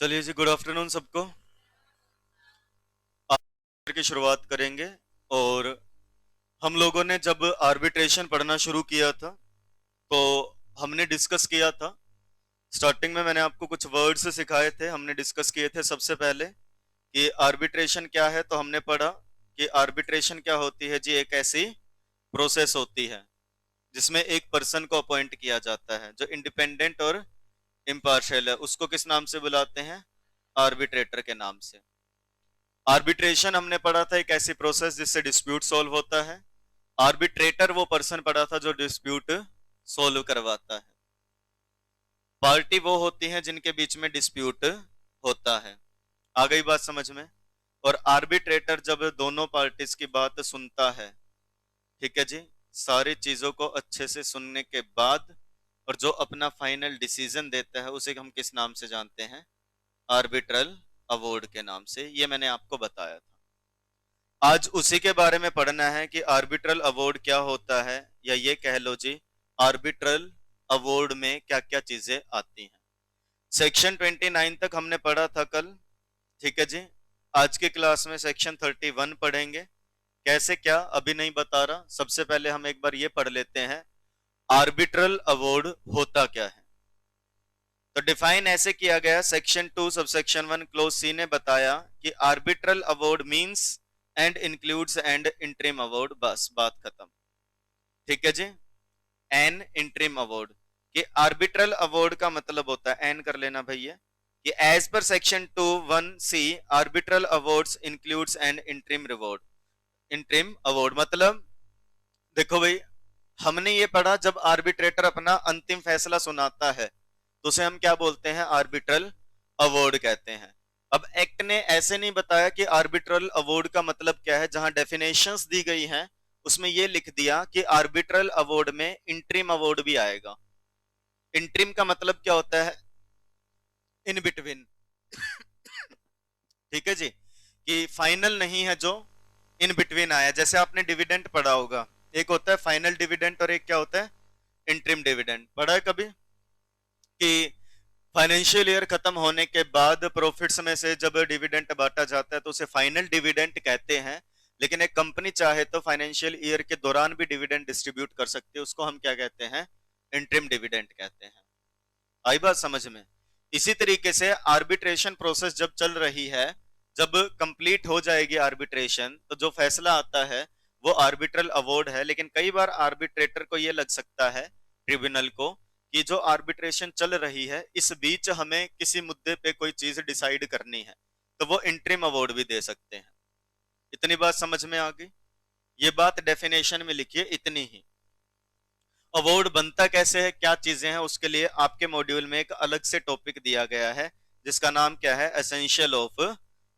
चलिए जी, good afternoon सबको। आज की शुरुआत करेंगे। और हम लोगों ने जब आर्बिट्रेशन पढ़ना शुरू किया था तो हमने डिस्कस किया था। स्टार्टिंग में मैंने आपको कुछ वर्ड्स सिखाए थे, हमने डिस्कस किए थे। सबसे पहले कि आर्बिट्रेशन क्या है, तो हमने पढ़ा कि आर्बिट्रेशन क्या होती है जी। एक ऐसी प्रोसेस होती है जिसमें एक पर्सन को अपॉइंट किया जाता है जो इंडिपेंडेंट और इम्पार्शियल है। उसको किस नाम से बुलाते हैं? आर्बिट्रेटर के नाम से। आर्बिट्रेशन हमने पढ़ा था एक ऐसी प्रोसेस जिससे डिस्प्यूट सॉल्व होता है। आर्बिट्रेटर वो पर्सन पढ़ा था जो डिस्प्यूट सॉल्व करवाता है। पार्टी वो होती है जिनके बीच में डिस्प्यूट होता है। आ गई बात समझ में? और आर्बिट्रेटर जब दोनों पार्टीज की बात सुनता है, ठीक है जी, सारी चीजों को अच्छे से सुनने के बाद और जो अपना फाइनल डिसीजन देता है उसे हम किस नाम से जानते हैं? आर्बिट्रल अवॉर्ड के नाम से। ये मैंने आपको बताया था। आज उसी के बारे में पढ़ना है कि आर्बिट्रल अवॉर्ड क्या होता है, या ये कह लो जी आर्बिट्रल अवॉर्ड में क्या क्या चीजें आती हैं। सेक्शन 29 तक हमने पढ़ा था कल, ठीक है जी। आज की क्लास में सेक्शन 31 पढ़ेंगे। कैसे क्या अभी नहीं बता रहा, सबसे पहले हम एक बार ये पढ़ लेते हैं आर्बिट्रल अवॉर्ड होता क्या है। तो डिफाइन ऐसे किया गया, सेक्शन 2 सबसेक्शन 1 क्लोज सी ने बताया कि arbitral award means and includes and interim award. बस बात खत्म, ठीक है जी। एन इंटरिम अवॉर्ड कि आर्बिट्रल अवॉर्ड का मतलब होता है, एन कर लेना भैया, कि as per section 2(1)(c) arbitral awards includes and interim reward. Interim award मतलब देखो भाई, हमने ये पढ़ा जब आर्बिट्रेटर अपना अंतिम फैसला सुनाता है तो उसे हम क्या बोलते हैं? आर्बिट्रल अवॉर्ड कहते हैं। अब एक्ट ने ऐसे नहीं बताया कि आर्बिट्रल अवॉर्ड का मतलब क्या है। जहां डेफिनेशंस दी गई हैं उसमें यह लिख दिया कि आर्बिट्रल अवॉर्ड में इंटरिम अवॉर्ड भी आएगा। इंटरिम का मतलब क्या होता है? इन बिटवीन, ठीक है जी, कि फाइनल नहीं है, जो इन बिटवीन आया। जैसे आपने डिविडेंड पढ़ा होगा, एक होता है फाइनल डिविडेंड और एक क्या होता है? Interim dividend. पढ़ा है कभी कि फाइनेंशियल ईयर खत्म होने के बाद प्रॉफिट्स में से जब डिविडेंड बांटा जाता है तो उसे फाइनल डिविडेंड कहते हैं। लेकिन एक कंपनी चाहे तो फाइनेंशियल ईयर के दौरान भी डिविडेंड डिस्ट्रीब्यूट कर सकती है, उसको हम क्या कहते हैं? इंटरिम डिविडेंड कहते हैं। आई बात समझ में? इसी तरीके से आर्बिट्रेशन प्रोसेस जब चल रही है, जब कंप्लीट हो जाएगी आर्बिट्रेशन, तो जो फैसला आता है वो आर्बिट्रल अवॉर्ड है। लेकिन कई बार आर्बिट्रेटर को ये लग सकता है, ट्रिब्यूनल को, कि जो आर्बिट्रेशन चल रही है इस बीच हमें किसी मुद्दे पे कोई चीज डिसाइड करनी है, तो वो इंटरिम अवॉर्ड भी दे सकते हैं। इतनी बात समझ में आ गई? ये बात डेफिनेशन में लिखिए, इतनी ही। अवॉर्ड बनता कैसे है, क्या चीजें हैं, उसके लिए आपके मॉड्यूल में एक अलग से टॉपिक दिया गया है जिसका नाम क्या है? Essential of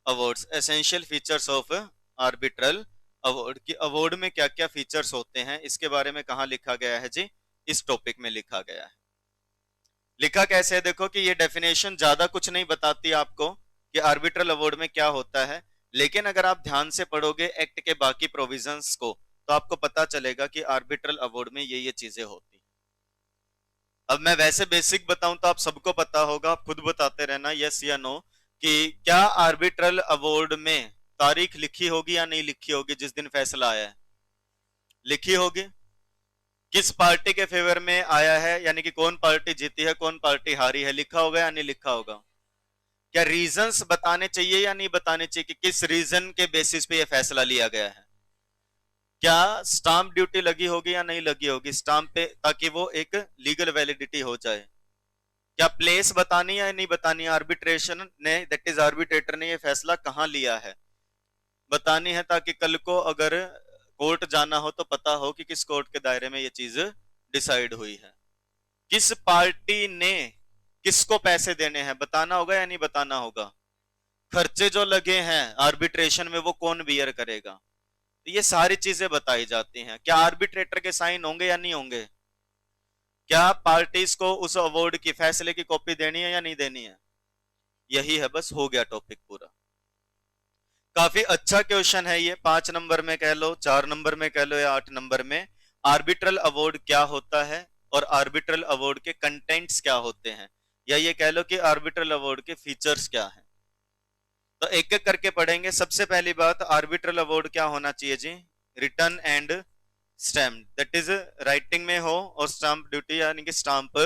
awards, essential features of arbitral award. की अवॉर्ड में क्या क्या फीचर्स होते हैं, इसके बारे में कहाँ लिखा गया है जी? इस टॉपिक में लिखा गया है। लिखा कैसे है देखो, कि ये डेफिनेशन ज्यादा कुछ नहीं बताती आपको कि आर्बिट्रल अवॉर्ड में क्या होता है, लेकिन अगर आप ध्यान से पढ़ोगे एक्ट के बाकी प्रोविजंस को तो आपको पता चलेगा कि आर्बिट्रल अवॉर्ड में ये चीजें होती हैं। अब मैं वैसे बेसिक बताऊं तो आप सबको पता होगा, आप खुद बताते रहना यस या नो, कि क्या आर्बिट्रल अवॉर्ड में तारीख लिखी होगी या नहीं लिखी होगी जिस दिन फैसला आया है? लिखी होगी। किस पार्टी के फेवर में आया है, यानी कि कौन पार्टी जीती है, कौन पार्टी हारी है, लिखा होगा या नहीं लिखा होगा? क्या रीजंस बताने चाहिए या नहीं बताने चाहिए कि किस रीजन के बेसिस पे यह फैसला लिया गया है? क्या स्टाम्प ड्यूटी लगी होगी या नहीं लगी होगी स्टाम्प पे, ताकि वो एक लीगल वैलिडिटी हो जाए? क्या प्लेस बतानी है या नहीं बतानी? आर्बिट्रेशन ने, दैट इज आर्बिट्रेटर ने, ये फैसला कहां लिया है बतानी है, ताकि कल को अगर कोर्ट जाना हो तो पता हो कि किस कोर्ट के दायरे में ये चीज डिसाइड हुई है। किस पार्टी ने किसको पैसे देने हैं बताना होगा या नहीं बताना होगा? खर्चे जो लगे हैं आर्बिट्रेशन में वो कौन बियर करेगा? तो ये सारी चीजें बताई जाती हैं। क्या आर्बिट्रेटर के साइन होंगे या नहीं होंगे? क्या पार्टीज को उस अवार्ड की, फैसले की कॉपी देनी है या नहीं देनी है? यही है, बस हो गया टॉपिक पूरा। काफी अच्छा क्वेश्चन है ये, 5 नंबर में कह लो, 4 नंबर में कह लो या 8 नंबर में। आर्बिट्रल अवॉर्ड क्या होता है और आर्बिट्रल अवॉर्ड के कंटेंट्स क्या होते हैं, या ये कह लो कि आर्बिट्रल अवार्ड के फीचर्स क्या हैं। तो एक एक करके पढ़ेंगे। सबसे पहली बात, आर्बिट्रल अवार्ड क्या होना चाहिए जी? Return and stamp, that is writing में हो और स्टाम्प ड्यूटी यानी कि स्टाम्प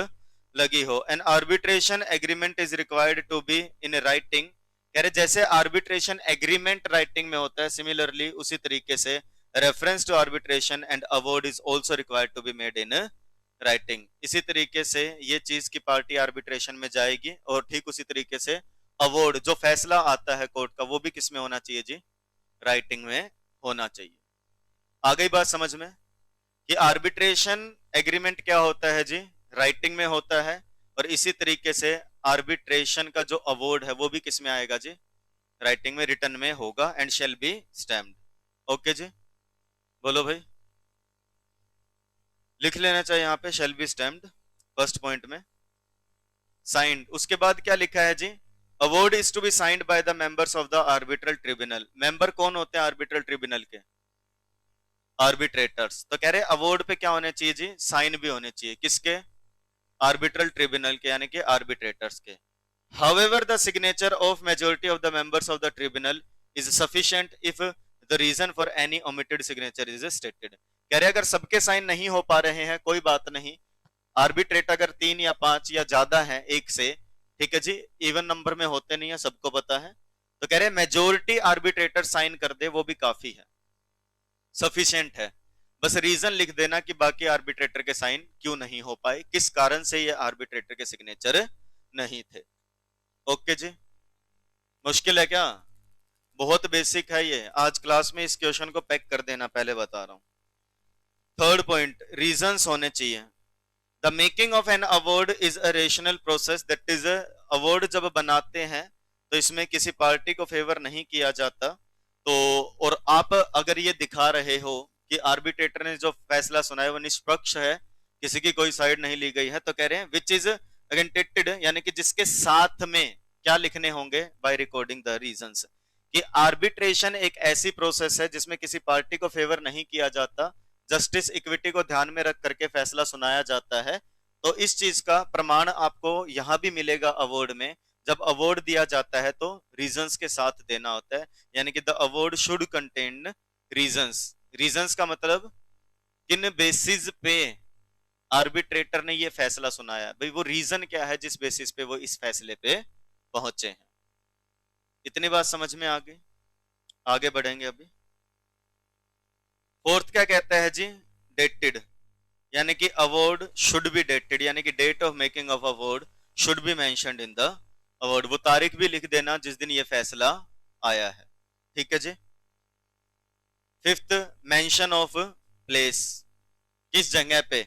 लगी हो। An arbitration agreement is required to be in writing, कह रहे जैसे आर्बिट्रेशन एग्रीमेंट राइटिंग में होता है, सिमिलरली उसी तरीके से reference to arbitration and award is also required to be made in writing. इसी तरीके से ये चीज की पार्टी आर्बिट्रेशन में जाएगी और ठीक उसी तरीके से अवार्ड जो फैसला आता है कोर्ट का वो भी किस में होना चाहिए जी? राइटिंग में होना चाहिए। आ गई बात समझ में कि आर्बिट्रेशन एग्रीमेंट क्या होता है जी? राइटिंग में होता है। और इसी तरीके से आर्बिट्रेशन का जो अवार्ड है वो भी किस में आएगा जी? राइटिंग में, रिटर्न में होगा and shall be stamped. Okay जी, बोलो भाई। लिख लेना चाहिए यहाँ पे shall be stamped first point में। साइंड, उसके बाद क्या लिखा है जी? Award is to be signed by the members of the arbitral tribunal. Member कौन होते हैं आर्बिट्रल ट्रिब्यूनल के? आर्बिट्रेटर्स। तो कह रहे अवार्ड पे क्या होने चाहिए जी? साइन भी होने चाहिए। किसके? आर्बिट्रल ट्रिब्यूनल के यानी कि आर्बिट्रेटर्स के। However, the signature of majority of the members of the tribunal is sufficient if the reason for any omitted signature is stated. कह रहे अगर सबके साइन नहीं हो पा रहे हैं कोई बात नहीं, आर्बिट्रेट अगर 3 या 5 या ज्यादा है एक से, ठीक है जी, इवन नंबर में होते नहीं है सबको पता है, तो कह रहे मेजोरिटी आर्बिट्रेटर साइन कर दे वो भी काफी है, सफिशिएंट है। बस रीजन लिख देना कि बाकी आर्बिट्रेटर के साइन क्यों नहीं हो पाए, किस कारण से ये आर्बिट्रेटर के सिग्नेचर नहीं थे। ओके जी, मुश्किल है क्या? बहुत बेसिक है ये, आज क्लास में इस क्वेश्चन को पैक कर देना, पहले बता रहा हूं। थर्ड पॉइंट, रीजंस होने चाहिए। The making of an award is a rational process, that is award जब बनाते हैं तो इसमें किसी पार्टी को फेवर नहीं किया जाता। तो और आप अगर ये दिखा रहे हो कि आर्बिट्रेटर ने जो फैसला सुना है वो निष्पक्ष है, किसी की कोई साइड नहीं ली गई है, तो कह रहे हैं विच इज अगेंटेड, यानी कि जिसके साथ में क्या लिखने होंगे बाय रिकॉर्डिंग द रीजंस, कि आर्बिट्रेशन एक ऐसी प्रोसेस है जिसमें किसी पार्टी को फेवर नहीं किया जाता, जस्टिस इक्विटी को ध्यान में रख करके फैसला सुनाया जाता है। तो इस चीज का प्रमाण आपको यहां भी मिलेगा अवार्ड में। जब अवार्ड दिया जाता है तो रीजंस के साथ देना होता है, यानी कि the award should contain reasons. Reasons का मतलब किन बेसिस पे आर्बिट्रेटर ने ये फैसला सुनाया, भाई वो रीजन क्या है जिस बेसिस पे वो इस फैसले पे पहुंचे हैं। इतनी बात समझ में आ गई? आगे बढ़ेंगे अभी। फोर्थ क्या कहता है जी? डेटेड, यानी कि अवार्ड शुड बी डेटेड, यानी कि date of making of award should be mentioned in the award. वो तारीख भी लिख देना जिस दिन ये फैसला आया है, ठीक है जी। फिफ्थ, मेंशन ऑफ प्लेस, किस जगह पे।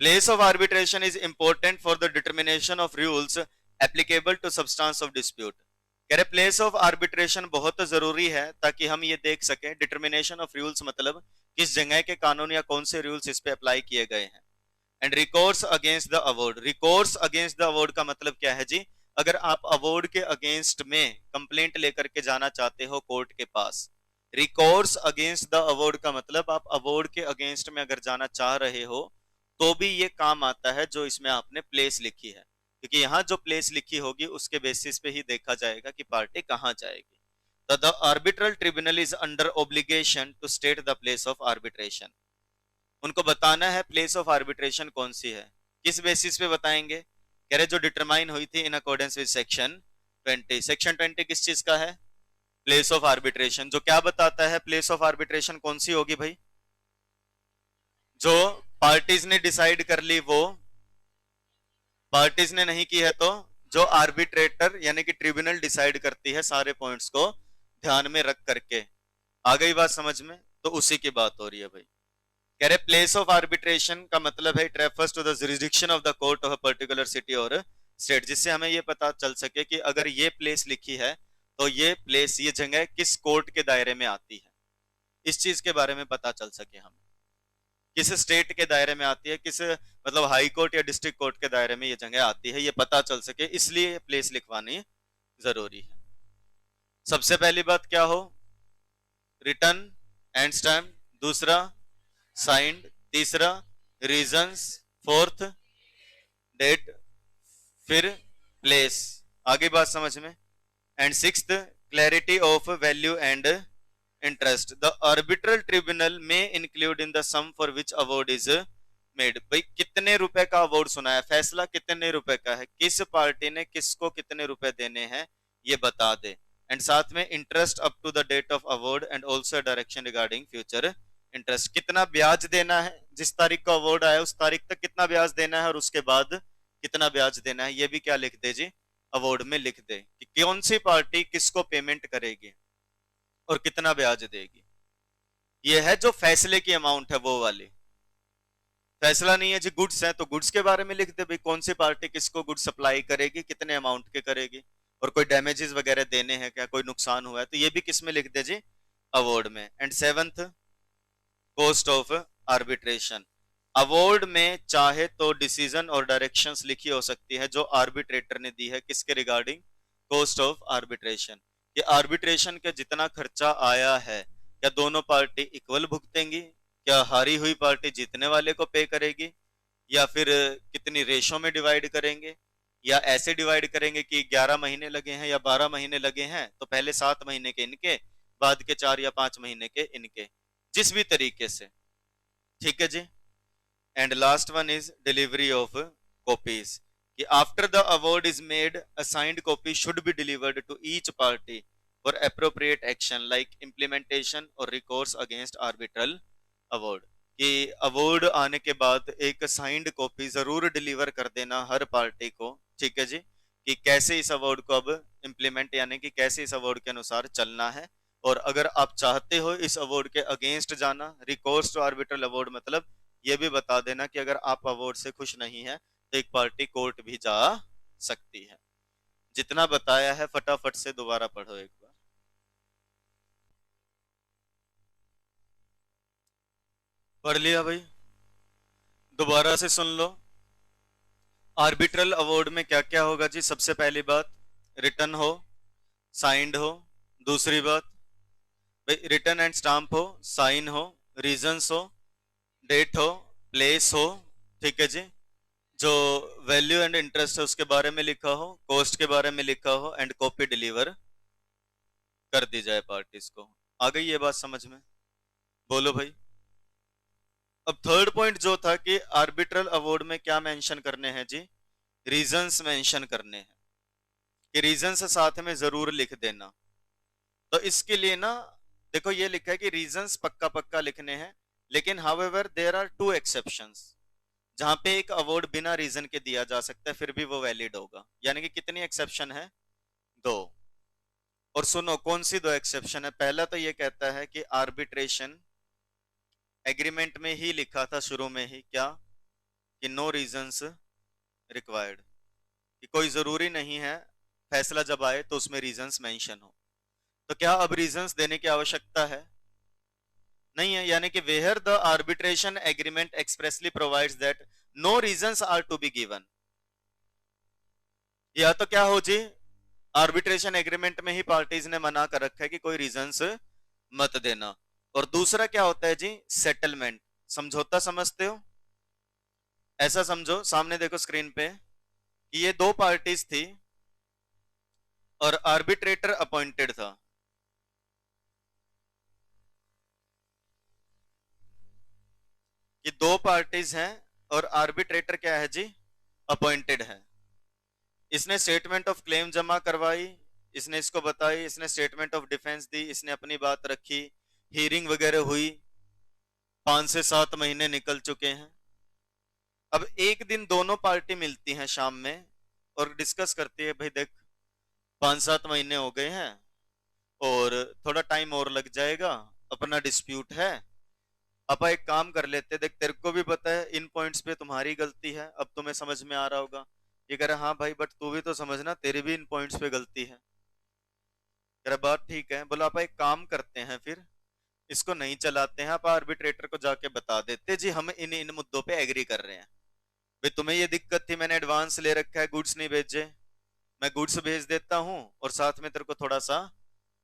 Place of arbitration is important for the determination of rules applicable to substance of dispute. कह रहे प्लेस ऑफ आर्बिट्रेशन बहुत जरूरी है ताकि हम ये देख सकें, डिटर्मिनेशन ऑफ रूल्स मतलब किस जगह के कानून या कौन से रूल्स इस पे अप्लाई किए गए हैं। And recourse against the award, recourse against the award का मतलब क्या है जी? अगर आप अवार्ड के अगेंस्ट में कंप्लेंट लेकर के जाना चाहते हो कोर्ट के पास, रिकोर्स अगेंस्ट द अवार्ड का मतलब आप अवार्ड के अगेंस्ट में अगर जाना चाह रहे हो तो भी ये काम आता है जो इसमें आपने प्लेस लिखी है, क्योंकि यहाँ जो प्लेस लिखी होगी उसके बेसिस पे ही देखा जाएगा कि पार्टी कहाँ जाएगी। तो the arbitral tribunal is under obligation to state the place of arbitration. उनको बताना है प्लेस ऑफ आर्बिट्रेशन कौन सी है। किस बेसिस पे बताएंगे? कह रहे जो डिटरमाइन हुई थी in accordance with section 20। Section 20 किस चीज का है? Place of arbitration. जो क्या बताता है प्लेस ऑफ आर्बिट्रेशन कौन सी होगी भाई? जो पार्टीज ने डिसाइड कर ली वो, पार्टीज ने नहीं की है तो जो आर्बिट्रेटर यानी कि ट्रिब्यूनल डिसाइड करती है सारे पॉइंट्स को ध्यान में रख करके। आ गई बात समझ में? तो उसी की बात हो रही है भाई। कह रहे प्लेस ऑफ आर्बिट्रेशन का मतलब है it refers to the jurisdiction of the court of a particular city और स्टेट, जिससे हमें ये पता चल सके कि अगर ये प्लेस लिखी है तो ये प्लेस, ये जगह किस कोर्ट के दायरे में आती है, इस चीज के बारे में पता चल सके हमें, किस स्टेट के दायरे में आती है, किस मतलब हाई कोर्ट या डिस्ट्रिक्ट कोर्ट के दायरे में ये जगह आती है, ये पता चल सके, इसलिए प्लेस लिखवानी जरूरी है। सबसे पहली बात क्या हो? रिटर्न एंड स्टैम्प, दूसरा साइंड, तीसरा रीजंस, फोर्थ डेट, फिर प्लेस, आगे बात समझ में। And sixth, clarity of value and interest. The arbitral tribunal में include in the sum for which award is made. भाई कितने रुपए का अवार्ड सुना है, फैसला कितने रुपए का है, किस पार्टी ने किसको कितने रुपए देने हैं ये बता दे। एंड साथ में interest up to the date of award and also direction regarding future interest. कितना ब्याज देना है, जिस तारीख को अवार्ड आया उस तारीख तक कितना ब्याज देना है और उसके बाद कितना ब्याज देना है, ये भी क्या लिख दे जी, अवार्ड में लिख दे कि कौन सी पार्टी किसको पेमेंट करेगी और कितना ब्याज देगी। ये है जो फैसले की अमाउंट है वो वाली। फैसला नहीं है जी गुड्स है तो गुड्स के बारे में लिख दे भाई कौन सी पार्टी किसको गुड्स सप्लाई करेगी, कितने अमाउंट के करेगी, और कोई डैमेजेस वगैरह देने हैं क्या, कोई नुकसान हुआ है तो ये भी किस में लिख दे जी, अवार्ड में। And seventh, cost of arbitration. Award में चाहे तो डिसीजन और डायरेक्शंस लिखी हो सकती है जो आर्बिट्रेटर ने दी है किसके रिगार्डिंग, कॉस्ट ऑफ आर्बिट्रेशन, कि आर्बिट्रेशन का जितना खर्चा आया है क्या दोनों पार्टी इक्वल भुगतेंगी, क्या हारी हुई पार्टी जीतने वाले को पे करेगी, या फिर कितनी रेशो में डिवाइड करेंगे, या ऐसे डिवाइड करेंगे कि 11 महीने लगे हैं या 12 महीने लगे हैं तो पहले 7 महीने के इनके, बाद के 4 या 5 महीने के इनके, जिस भी तरीके से। ठीक है जी। And last one is delivery of copies, कि after the award is made a signed copy should be delivered to each party for appropriate action like implementation और रिकोर्स अगेंस्ट आर्बिट्रल अवार्ड। कि अवार्ड आने के बाद एक signed copy जरूर deliver कर देना हर पार्टी को। ठीक है जी, कि कैसे इस अवार्ड को अब इम्प्लीमेंट यानी कि कैसे इस अवार्ड के अनुसार चलना है, और अगर आप चाहते हो इस अवार्ड के अगेंस्ट जाना, रिकोर्स टू आर्बिट्रल अवार्ड मतलब ये भी बता देना कि अगर आप अवार्ड से खुश नहीं है तो एक पार्टी कोर्ट भी जा सकती है। जितना बताया है फटाफट से दोबारा पढ़ो एक बार। पढ़ लिया भाई, दोबारा से सुन लो। आर्बिट्रल अवार्ड में क्या क्या होगा जी, सबसे पहली बात रिटर्न हो, साइंड हो। दूसरी बात भाई रिटर्न एंड स्टाम्प हो, साइन हो, रीजंस हो, डेट हो, प्लेस हो। ठीक है जी, जो वैल्यू एंड इंटरेस्ट है उसके बारे में लिखा हो, कॉस्ट के बारे में लिखा हो, एंड कॉपी डिलीवर कर दी जाए पार्टीज को। आ गई ये बात समझ में, बोलो भाई। अब थर्ड पॉइंट जो था कि आर्बिट्रल अवार्ड में क्या मेंशन करने हैं जी, रीजंस मेंशन करने हैं, कि रीजंस साथ में जरूर लिख देना। तो इसके लिए ना देखो ये लिखा है कि रीजंस पक्का पक्का लिखने हैं, लेकिन हाउएवर देयर आर 2 एक्सेप्शंस, जहां पे एक अवार्ड बिना रीजन के दिया जा सकता है फिर भी वो वैलिड होगा। यानी कि कितनी एक्सेप्शन है, 2। और सुनो कौन सी 2 एक्सेप्शन है। पहला तो ये कहता है कि आर्बिट्रेशन एग्रीमेंट में ही लिखा था शुरू में ही क्या, कि नो रीजंस रिक्वायर्ड, कि कोई जरूरी नहीं है फैसला जब आए तो उसमें रीजंस मेंशन हो। तो क्या अब रीजंस देने की आवश्यकता है, नहीं है। यानी कि where the arbitration agreement expressly provides that no reasons are to be given, या तो क्या हो जी, आर्बिट्रेशन एग्रीमेंट में ही पार्टीज ने मना कर रखा है कि कोई रीजंस मत देना। और दूसरा क्या होता है जी, सेटलमेंट, समझौता समझते हो। ऐसा समझो, सामने देखो स्क्रीन पे कि ये 2 पार्टीज थी और आर्बिट्रेटर अपॉइंटेड था। कि 2 पार्टीज हैं और आर्बिट्रेटर क्या है जी, अपॉइंटेड है। इसने स्टेटमेंट ऑफ क्लेम जमा करवाई, इसने इसको बताई, इसने स्टेटमेंट ऑफ डिफेंस दी, इसने अपनी बात रखी, हियरिंग वगैरह हुई, 5 से 7 महीने निकल चुके हैं। अब एक दिन दोनों पार्टी मिलती हैं शाम में और डिस्कस करती है, भाई देख 5-7 महीने हो गए हैं और थोड़ा टाइम और लग जाएगा, अपना डिस्प्यूट है, अब एक काम कर लेते, देख तेरे को भी पता है इन पॉइंट्स पे तुम्हारी गलती है, अब तुम्हें समझ में आ रहा होगा। ये कह रहा हाँ भाई बट तू भी तो समझना तेरी भी इन पॉइंट्स पे गलती है। कह रहा बात ठीक है, बोला आप एक काम करते हैं फिर इसको नहीं चलाते हैं, आप आर्बिट्रेटर को जाके बता देते जी हम इन इन मुद्दों पे एग्री कर रहे हैं, भाई तुम्हें ये दिक्कत थी, मैंने एडवांस ले रखा है, गुड्स नहीं भेजे, मैं गुड्स भेज देता हूँ और साथ में तेरे को थोड़ा सा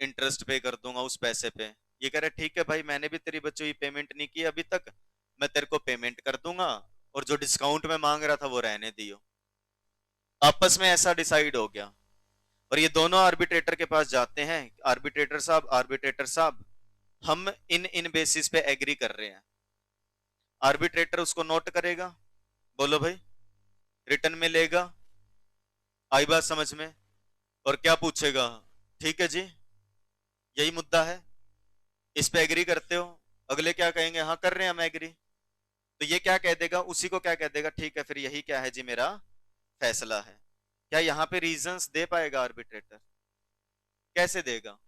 इंटरेस्ट पे कर दूंगा उस पैसे पे। ये कह रहा ठीक है भाई मैंने भी तेरी बच्चों की पेमेंट नहीं की अभी तक, मैं तेरे को पेमेंट कर दूंगा और जो डिस्काउंट में मांग रहा था वो रहने दियो। आपस में ऐसा डिसाइड हो गया और ये दोनों आर्बिट्रेटर के पास जाते हैं, आर्बिट्रेटर साहब हम इन इन बेसिस पे एग्री कर रहे हैं। आर्बिट्रेटर उसको नोट करेगा, बोलो भाई, रिटर्न में लेगा, आई बात समझ में, और क्या पूछेगा, ठीक है जी यही मुद्दा है, इस पे एग्री करते हो? अगले क्या कहेंगे, हाँ कर रहे हैं हम एग्री। तो ये क्या कह देगा, उसी को क्या कह देगा, ठीक है फिर यही क्या है जी मेरा फैसला है। क्या यहाँ पे रीजंस दे पाएगा आर्बिट्रेटर? कैसे देगा?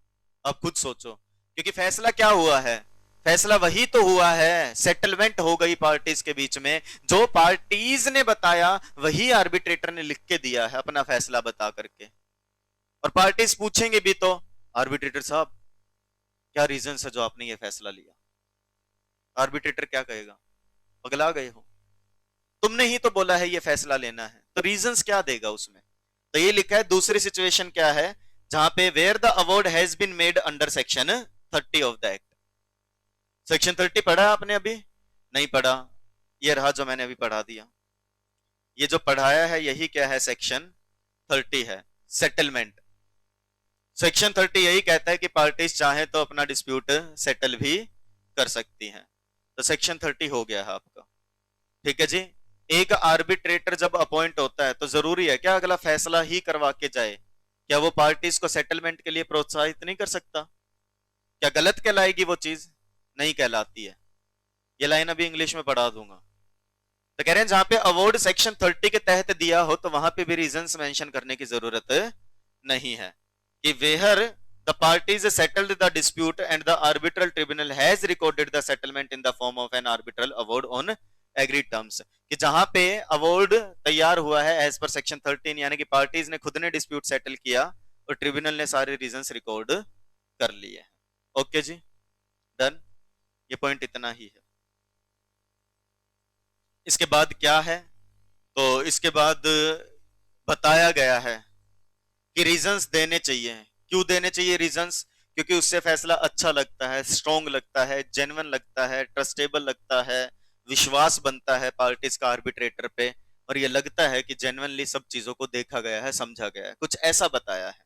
अब खुद सोचो, क्योंकि फैसला क्या हुआ है, फैसला वही तो हुआ है, सेटलमेंट हो गई पार्टीज के बीच में, जो पार्टीज ने बताया वही आर्बिट्रेटर ने लिख के दिया है अपना फैसला बता करके। और पार्टीज पूछेंगे भी तो, आर्बिट्रेटर साहब क्या रीजन है जो आपने ये फैसला लिया? आर्बिट्रेटर क्या कहेगा, पगला गए हो, तुमने ही तो बोला है ये फैसला लेना है, तो रीजंस क्या देगा उसमें? तो ये लिखा है दूसरी सिचुएशन क्या है, जहां पे where the award has been made under section 30 of the act. Section 30 पढ़ा आपने अभी? नहीं पढ़ा, ये रहा जो मैंने अभी पढ़ा दिया। ये जो पढ़ाया है यही क्या है, सेक्शन 30 है, सेटलमेंट। सेक्शन 30 यही कहता है कि पार्टीज चाहे तो अपना डिस्प्यूट सेटल भी कर सकती हैं। तो सेक्शन 30 हो गया है आपका, ठीक है जी। एक आर्बिट्रेटर जब अपॉइंट होता है तो जरूरी है क्या अगला फैसला ही करवा के जाए? क्या वो पार्टीज को सेटलमेंट के लिए प्रोत्साहित नहीं कर सकता? क्या गलत कहलाएगी वो चीज? नहीं कहलाती है। ये लाइन अभी इंग्लिश में पढ़ा दूंगा। तो कह रहे हैं जहां पे अवार्ड सेक्शन 30 के तहत दिया हो तो वहां पे भी रीजंस मेंशन करने की जरूरत नहीं है कि where the parties settled the dispute and the arbitral tribunal has recorded the settlement in the form of an arbitral award on agreed terms. कि जहां पे अवार्ड तैयार हुआ है एज पर सेक्शन 13, यानी कि पार्टीज ने खुद ने डिस्प्यूट सेटल किया और ट्रिब्यूनल ने सारे रीजंस रिकॉर्ड कर लिए हैं। ओके जी, डन। ये पॉइंट इतना ही है। इसके बाद क्या है, तो इसके बाद बताया गया है कि रीजंस देने चाहिए। क्यों देने चाहिए रीजंस? क्योंकि उससे फैसला अच्छा लगता है, स्ट्रॉन्ग लगता है, जेन्युइन लगता है, ट्रस्टेबल लगता है, विश्वास बनता है पार्टीज का आर्बिट्रेटर पे, और ये लगता है कि जेन्युइनली सब चीजों को देखा गया है, समझा गया है, कुछ ऐसा बताया है।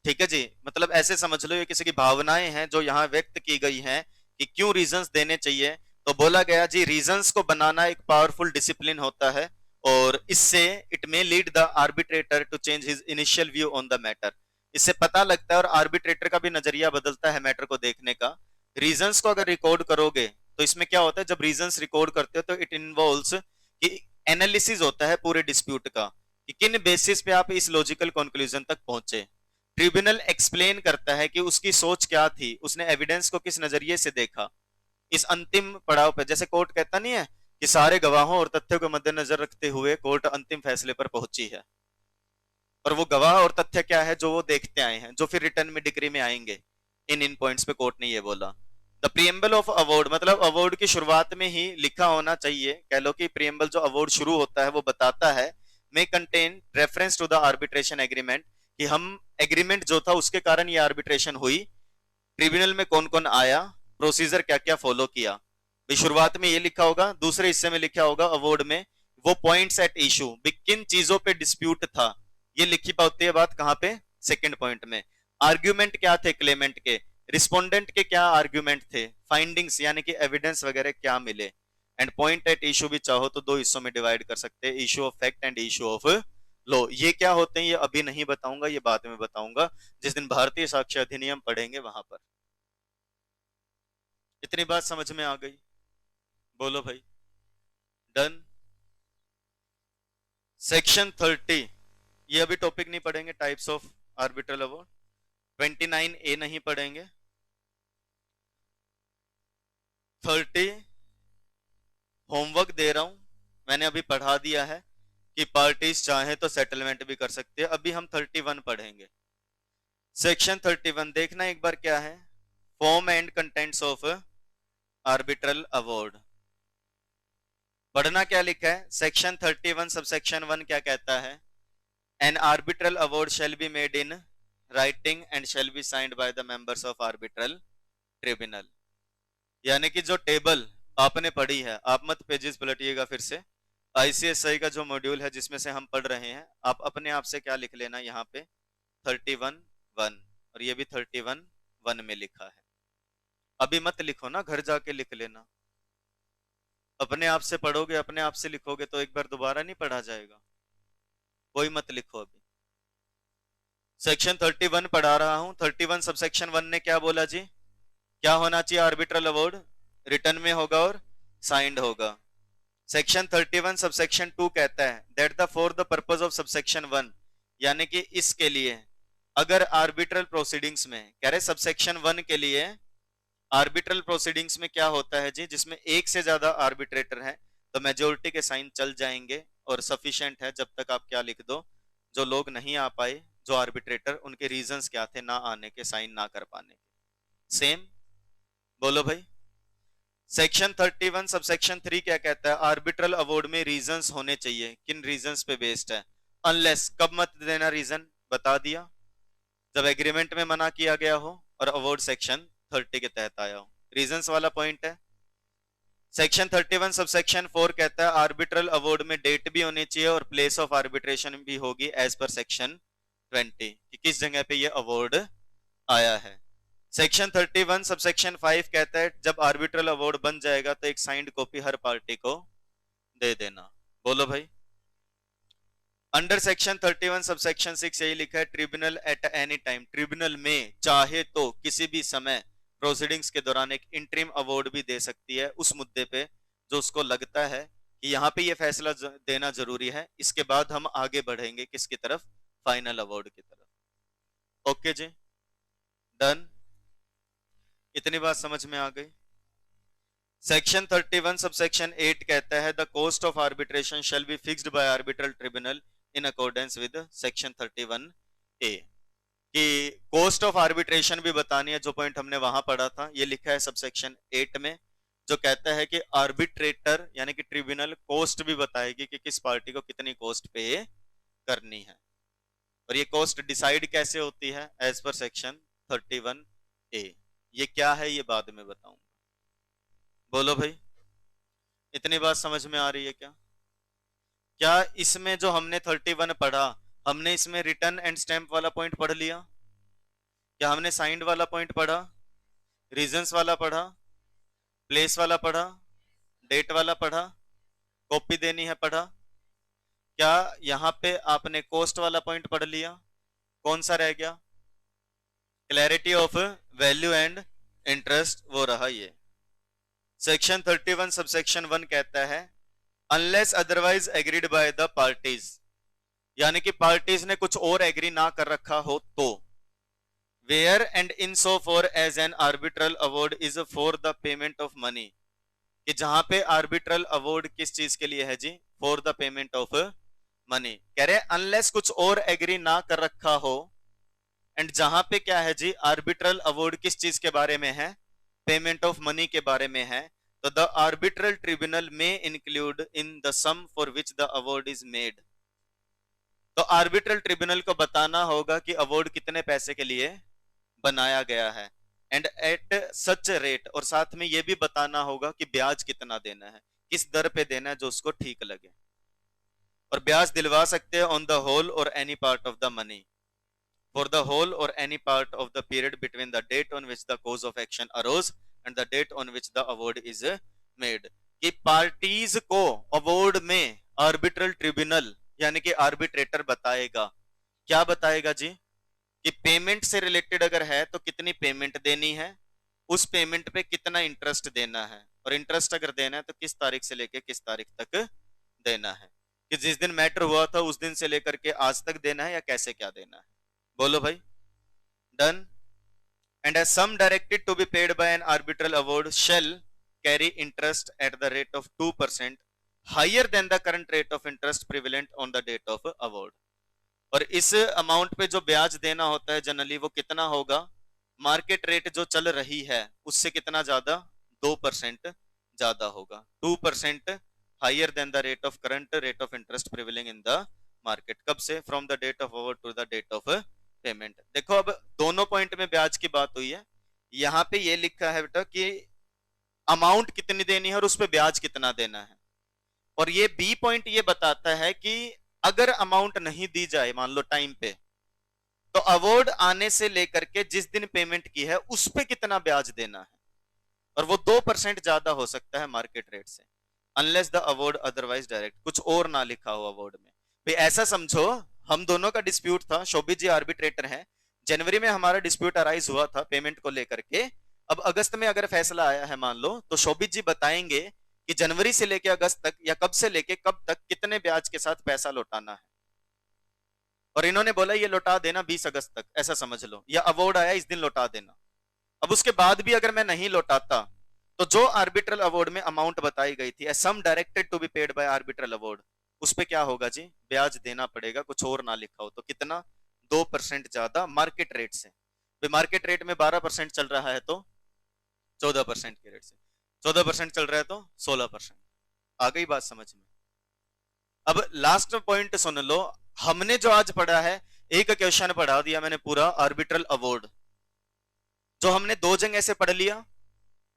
ठीक है जी, मतलब ऐसे समझ लो ये किसी की भावनाएं हैं जो यहाँ व्यक्त की गई हैं कि क्यों रीजंस देने चाहिए। तो बोला गया जी रीजंस को बनाना एक पावरफुल डिसिप्लिन होता है और इससे it may lead the arbitrator to change his initial view on the matter. इससे पता लगता है और आर्बिट्रेटर का भी नजरिया बदलता है मैटर को देखने का। रीजंस को अगर रिकॉर्ड करोगे तो इसमें क्या होता है, जब रीजंस रिकॉर्ड करते हो तो इट इन्वॉल्व्स कि एनालिसिस होता है पूरे डिस्प्यूट का कि किन बेसिस पे आप इस लॉजिकल कंक्लूजन तक पहुंचे। ट्रिब्यूनल एक्सप्लेन करता है कि उसकी सोच क्या थी, उसने एविडेंस को किस नजरिए से देखा इस अंतिम पड़ाव पे। जैसे कोर्ट कहता नहीं है कि सारे गवाहों और तथ्यों को मद्देनजर रखते हुए कोर्ट अंतिम फैसले पर पहुंची है, और वो गवाह और तथ्य क्या है जो वो देखते आए हैं, जो फिर रिटर्न में डिक्री में आएंगे। इन पॉइंट्स पे कोर्ट ने ये बोला। द प्रियम्बल ऑफ अवार्ड, मतलब अवार्ड की शुरुआत में ही लिखा होना चाहिए, कह लो कि प्रियम्बल जो अवार्ड शुरू होता है वो बताता है may contain reference to the arbitration agreement, कि हम एग्रीमेंट जो था उसके कारण ये आर्बिट्रेशन हुई, ट्रिब्यूनल में कौन कौन आया, प्रोसीजर क्या क्या फॉलो किया। भाई शुरुआत में ये लिखा होगा, दूसरे हिस्से में लिखा होगा अवार्ड में वो पॉइंट्स एट इशू, किन चीजों पे डिस्प्यूट था, ये लिखी पाती है बात कहां पे, सेकंड पॉइंट में। आर्ग्यूमेंट क्या थे क्लेमेंट के, रिस्पोंडेंट के क्या आर्ग्यूमेंट थे, फाइंडिंग्स यानी कि एविडेंस वगैरह क्या मिले, एंड पॉइंट एट इशू भी चाहो तो दो हिस्सों में डिवाइड कर सकते हैं, issue of fact and issue of low. ये क्या होते हैं ये अभी नहीं बताऊंगा, ये बाद में बताऊंगा जिस दिन भारतीय साक्ष्य अधिनियम पढ़ेंगे वहां पर। इतनी बात समझ में आ गई? बोलो भाई, डन। सेक्शन 30 ये अभी टॉपिक नहीं पढ़ेंगे, types of arbitral award. 29A नहीं पढ़ेंगे। 30 होमवर्क दे रहा हूं, मैंने अभी पढ़ा दिया है कि पार्टीज चाहे तो सेटलमेंट भी कर सकते हैं। अभी हम 31 पढ़ेंगे। सेक्शन 31 देखना एक बार क्या है, form and contents of arbitral award. पढ़ना क्या लिखा है, सेक्शन 31 सबसेक्शन 1 क्या कहता है, an arbitral award shall be made in writing and shall be signed by the members of arbitral tribunal. यानी कि जो टेबल आपने पढ़ी है, आप मत पेजेस पलटिएगा फिर से, आईसीएसआई का जो मॉड्यूल है जिसमें से हम पढ़ रहे हैं, आप अपने आप से क्या लिख लेना यहाँ पे 31(1) और ये भी 31(1) में लिखा है। अभी मत लिखो ना, घर जाके लिख लेना। अपने आप से पढ़ोगे, अपने आप से लिखोगे तो एक बार दोबारा नहीं पढ़ा जाएगा। कोई मत लिखो अभी। सेक्शन 31 पढ़ा रहा हूं। 31 सबसेक्शन 1 ने क्या बोला जी? क्या होना चाहिए आर्बिट्रल अवार्ड? रिटर्न में होगा और साइंड होगा। सेक्शन 31 सबसेक्शन 2 कहता है that the for the purpose of subsection 1, यानी कि इसके लिए अगर आर्बिट्रल प्रोसीडिंग्स में, कह रहे सबसेक्शन 1 के लिए आर्बिट्रल प्रोसीडिंग्स में क्या होता है जी, जिसमें एक से ज्यादा आर्बिट्रेटर है तो मेजोरिटी के साइन चल जाएंगे और सफिशिएंट है जब तक आप क्या लिख दो, जो लोग नहीं आ पाए, जो आर्बिट्रेटर, उनके रीजंस क्या थे ना आने के, साइन ना कर पाने के। सेम बोलो भाई। सेक्शन 31 सबसेक्शन 3 क्या कहता है? आर्बिट्रल अवार्ड में रीजंस होने चाहिए। किन रीजंस पे बेस्ड है? अनलेस, कब मत देना रीजन? बता दिया, जब एग्रीमेंट में मना किया गया हो और अवार्ड सेक्शन 30 के तहत आया हो। रीजंस वाला पॉइंट है। सेक्शन 31 सबसेक्शन 4 कहता है आर्बिट्रल अवार्ड में डेट भी होनी चाहिए और प्लेस ऑफ आर्बिट्रेशन भी होगी एज पर सेक्शन 20 कि किस जगह पे ये अवार्ड आया है। सेक्शन 31 सबसेक्शन 5 कहता है जब आर्बिट्रल अवार्ड बन जाएगा तो एक साइंड कॉपी हर पार्टी को दे देना। बोलो भाई। अंडर सेक्शन 31 सबसेक्शन 6 यही लिखा है tribunal at any time, tribunal में चाहे तो किसी भी समय प्रोसीडिंग्स के दौरान एक इंटरिम अवार्ड भी दे सकती है उस मुद्दे पे जो उसको लगता है कि यहाँ पे ये फैसला देना जरूरी है, इसके बाद हम आगे बढ़ेंगे किसकी तरफ? फाइनल अवार्ड की तरफ। ओके जी, डन। इतनी बात समझ में आ गई। सेक्शन 31 सबसेक्शन 8 कहता है the cost of arbitration shall be fixed by arbitral tribunal in accordance with section 31A कि कॉस्ट ऑफ आर्बिट्रेशन भी बतानी है, जो पॉइंट हमने वहां पढ़ा था, ये लिखा है सबसेक्शन 8 में, जो कहता है कि आर्बिट्रेटर यानी कि ट्रिब्यूनल कॉस्ट भी बताएगी कि किस पार्टी को कितनी कॉस्ट पे करनी है, और ये कॉस्ट डिसाइड कैसे होती है एज पर सेक्शन 31A। ये क्या है ये बाद में बताऊंगा। बोलो भाई, इतनी बात समझ में आ रही है क्या? क्या इसमें जो हमने 31 पढ़ा, हमने इसमें रिटर्न एंड स्टैंप वाला पॉइंट पढ़ लिया? क्या हमने साइंड वाला पॉइंट पढ़ा? रीजंस वाला पढ़ा? प्लेस वाला पढ़ा? डेट वाला पढ़ा? कॉपी देनी है पढ़ा? क्या यहां पे आपने कॉस्ट वाला पॉइंट पढ़ लिया? कौन सा रह गया? Clarity of value and interest, वो रहा ये। सेक्शन 31 सबसेक्शन 1 कहता है unless otherwise agreed by the parties, यानी कि पार्टीज ने कुछ और एग्री ना कर रखा हो तो, where and in so far as an arbitral award is for the payment of money, कि जहां पे आर्बिट्रल अवार्ड किस चीज के लिए है जी? For the payment of money. कह रहे अनलेस कुछ और एग्री ना कर रखा हो, एंड जहां पे क्या है जी? आर्बिट्रल अवार्ड किस चीज के बारे में है? पेमेंट ऑफ मनी के बारे में है, तो द आर्बिट्रल ट्रिब्यूनल में include in the sum for which the award is made. तो आर्बिट्रल ट्रिब्यूनल को बताना होगा कि अवार्ड कितने पैसे के लिए बनाया गया है, एंड एट सच रेट, और साथ में यह भी बताना होगा कि ब्याज कितना देना है, किस दर पे देना है जो उसको ठीक लगे, और ब्याज दिलवा सकते हैं on the whole or any part of the money for the whole or any part of the period between the date on which the cause of action arose and the date on which the award is made. कि parties को award में arbitral tribunal यानी कि arbitrator बताएगा। क्या बताएगा जी? कि payment से रिलेटेड अगर है तो कितनी पेमेंट देनी है, उस पेमेंट पे कितना इंटरेस्ट देना है, और इंटरेस्ट अगर देना है तो किस तारीख से लेकर किस तारीख तक देना है, कि जिस दिन मैटर हुआ था उस दिन से लेकर के आज तक देना है या कैसे क्या देना है। बोलो भाई, done. And a sum directed to be paid by an arbitral award shall carry interest at the rate of 2% higher than the current rate of interest prevalent on the date of award. और इस amount पे जो ब्याज देना होता है generally वो कितना होगा? मार्केट रेट जो चल रही है उससे कितना ज्यादा? 2% ज्यादा होगा। 2% higher than the rate of current rate of interest prevailing in the market. कब से? From the date of award to the date of payment. देखो अब दोनों पॉइंट में ब्याज की बात हुई है, यहाँ पे ये लिखा है बेटा कि अमाउंट कितनी देनी है और उस पर ब्याज कितना देना है। और ये बी पॉइंट ये बताता है कि अगर अमाउंट नहीं दी जाए मान लो टाइम पे, तो अवार्ड आने से लेकर के जिस दिन पेमेंट की है उस पे कितना ब्याज देना है, और वो 2% ज्यादा हो सकता है मार्केट रेट से, unless the award otherwise direct, कुछ और ना लिखा हो अवार्ड में। भाई ऐसा समझो हम दोनों का डिस्प्यूट था, शोभित जी आर्बिट्रेटर हैं, जनवरी में हमारा डिस्प्यूट अराइज हुआ था पेमेंट को लेकर के। अब अगस्त में अगर फैसला आया है मान लो, तो शोभित जी बताएंगे कि जनवरी से लेके अगस्त तक या कब से लेके कब तक कितने ब्याज के साथ पैसा लौटाना है, और इन्होंने बोला ये लौटा देना 20 अगस्त तक, ऐसा समझ लो, या अवार्ड आया इस दिन लौटा देना। अब उसके बाद भी अगर मैं नहीं लौटाता, तो जो आर्बिट्रल अवार्ड में अमाउंट बताई गई थी, sum directed to be paid by arbitral award, उस पे क्या होगा जी, ब्याज देना पड़ेगा, कुछ और ना लिखा हो तो। कितना, 2% ज्यादा मार्केट रेट से। मार्केट रेट में 12% चल रहा है तो 14% के रेट से, 14% चल रहा है तो 16%। आ गई बात समझ में? अब लास्ट पॉइंट सुन लो, हमने जो आज पढ़ा है, एक क्वेश्चन पढ़ा दिया मैंने पूरा आर्बिट्रल अवार्ड, जो हमने दो जगह से पढ़ लिया,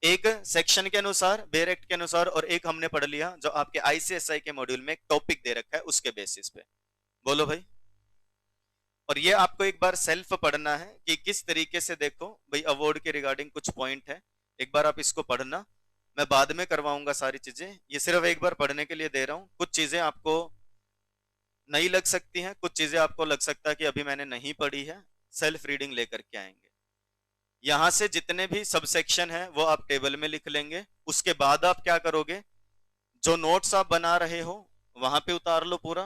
एक सेक्शन के अनुसार बेयर एक्ट के अनुसार, और एक हमने पढ़ लिया जो आपके आईसीएसआई के मॉड्यूल में एक टॉपिक दे रखा है उसके बेसिस पे। बोलो भाई। और ये आपको एक बार सेल्फ पढ़ना है कि किस तरीके से, देखो भाई अवार्ड के रिगार्डिंग कुछ पॉइंट है, एक बार आप इसको पढ़ना, मैं बाद में करवाऊंगा सारी चीजें, ये सिर्फ एक बार पढ़ने के लिए दे रहा हूं। कुछ चीजें आपको नहीं लग सकती हैं, कुछ चीजें आपको लग सकता है कि अभी मैंने नहीं पढ़ी है, सेल्फ रीडिंग लेकर के आएंगे। यहां से जितने भी सबसेक्शन है वो आप टेबल में लिख लेंगे, उसके बाद आप क्या करोगे, जो नोट्स आप बना रहे हो वहां पे उतार लो पूरा।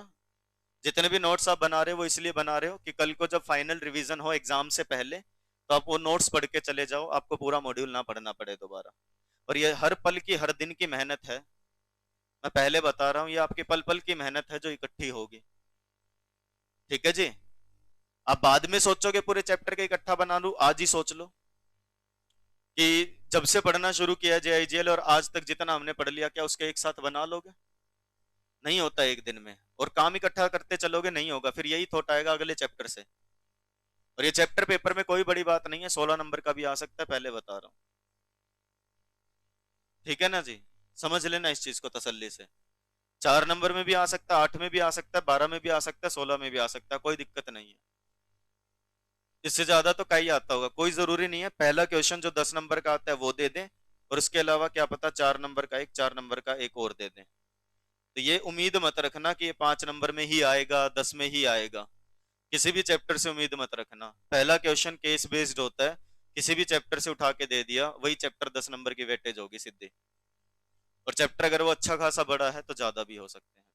जितने भी नोट्स आप बना रहे हो वो इसलिए बना रहे हो कि कल को जब फाइनल रिवीजन हो एग्जाम से पहले, तो आप वो नोट्स पढ़ के चले जाओ, आपको पूरा मॉड्यूल ना पढ़ना पड़े दोबारा। और ये हर पल की हर दिन की मेहनत है, मैं पहले बता रहा हूं, ये आपकी पल पल की मेहनत है जो इकट्ठी होगी। ठीक है जी? आप बाद में सोचोगे पूरे चैप्टर के इकट्ठा बना लूं, आज ही सोच लो कि जब से पढ़ना शुरू किया जेआईजीएल और आज तक जितना हमने पढ़ लिया, क्या उसके एक साथ बना लोगे? नहीं होता एक दिन में। और काम इकट्ठा करते चलोगे नहीं होगा, फिर यही थॉट आएगा अगले चैप्टर से। और ये चैप्टर पेपर में कोई बड़ी बात नहीं है, 16 नंबर का भी आ सकता है, पहले बता रहा हूं। ठीक है ना जी? समझ लेना इस चीज को तसल्ली से। 4 नंबर में भी आ सकता है, 8 में भी आ सकता है, 12 में भी आ सकता है, 16 में भी आ सकता है, कोई दिक्कत नहीं है। इससे ज्यादा तो कहीं आता होगा, कोई जरूरी नहीं है पहला क्वेश्चन जो 10 नंबर का आता है वो दे दें, और उसके अलावा क्या पता 4 नंबर का एक, 4 नंबर का एक और दे दें। तो ये उम्मीद मत रखना कि ये 5 नंबर में ही आएगा, 10 में ही आएगा, किसी भी चैप्टर से उम्मीद मत रखना। पहला क्वेश्चन केस बेस्ड होता है, किसी भी चैप्टर से उठा के दे दिया, वही चैप्टर 10 नंबर की वेटेज होगी सीधी। और चैप्टर अगर वो अच्छा खासा बड़ा है तो ज्यादा भी हो सकते हैं।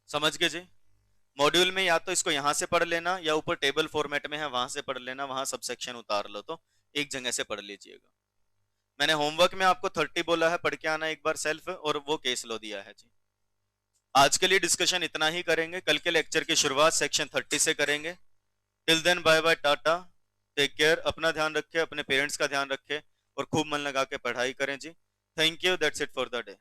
समझ गए जी? मॉड्यूल में या तो इसको यहां से पढ़ लेना, या ऊपर टेबल फॉर्मेट में है वहां से पढ़ लेना, वहां सब सेक्शन उतार लो, तो एक जगह से पढ़ लीजिएगा। मैंने होमवर्क में आपको 30 बोला है, पढ़ के आना एक बार सेल्फ, और वो केस लो दिया है जी। आज के लिए डिस्कशन इतना ही करेंगे, कल के लेक्चर की शुरुआत सेक्शन 30 से करेंगे। Till then bye bye, tata, take care, अपना ध्यान रखें, अपने पेरेंट्स का ध्यान रखें, और खूब मन लगा के पढ़ाई करें जी। Thank you, that's it for the day.